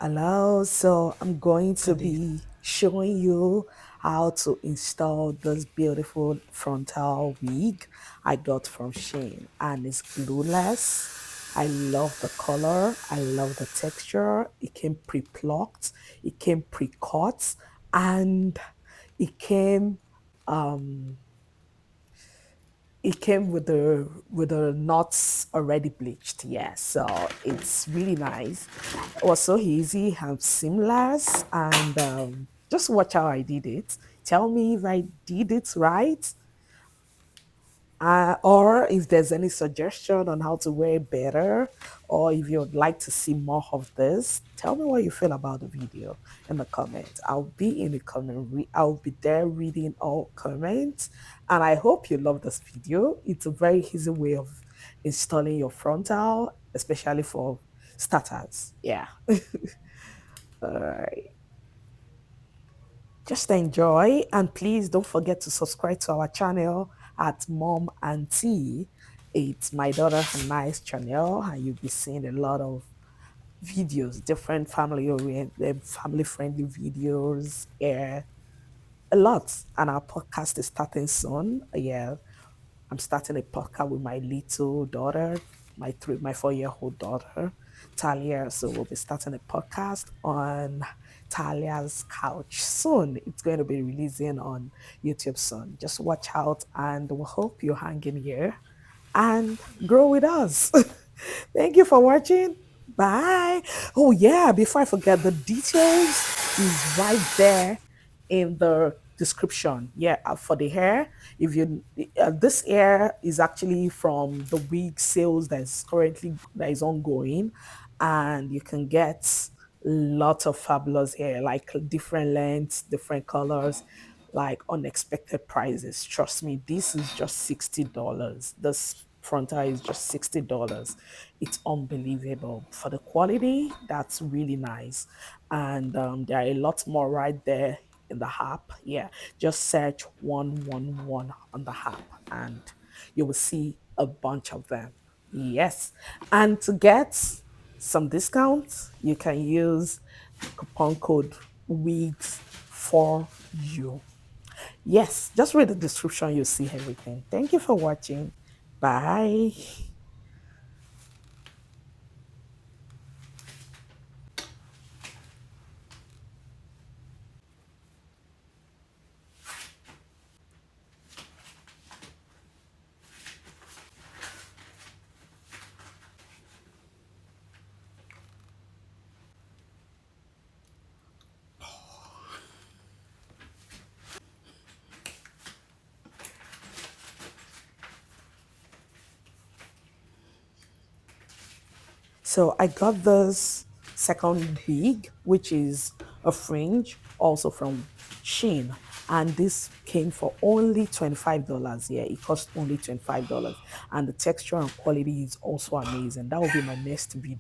Hello, so I'm going to Good day. be showing you how to install this beautiful frontal wig I got from SHEIN, and it's glueless. I love the color, I love the texture. It came pre-plucked, it came pre-cut, and it came um it came with the knots already bleached. Yeah, so it's really nice. It was so easy and seamless, and just watch how I did it. Tell me if I did it right, or if there's any suggestion on how to wear it better, or if you'd like to see more of this. Tell me what you feel about the video in the comments. I'll be in the I'll be there reading all comments, and I hope you love this video. It's a very easy way of installing your frontal, especially for starters. Yeah. All right. Just enjoy, and please don't forget to subscribe to our channel at Mom and Tea. It's my daughter and I's channel, and you'll be seeing a lot of videos, different family oriented, family friendly videos. Yeah, a lot. And our podcast is starting soon. Yeah, I'm starting a podcast with my little daughter, my 4-year-old daughter, Talia. So we'll be starting a podcast on Talia's couch soon. It's going to be releasing on YouTube soon. Just watch out, and we hope you hang in here and grow with us. Thank you for watching. Bye. Oh yeah, before I forget, the details is right there in the description. Yeah, for the hair, if you this hair is actually from the wig sales that is ongoing, and you can get lots of fabulous hair, like different lengths, different colors, like unexpected prices. Trust me, this is just $60. This frontal is just $60. It's unbelievable for the quality. That's really nice, and there are a lot more right there in the app. Yeah, just search 111 on the app, and you will see a bunch of them. Yes, and to get some discounts, you can use coupon code WIGS for you. Yes, just read the description, you see everything. Thank you for watching. Bye. So I got this second wig, which is a fringe, also from SHEIN. And this came for only $25. Yeah, it cost only $25. And the texture and quality is also amazing. That will be my next video.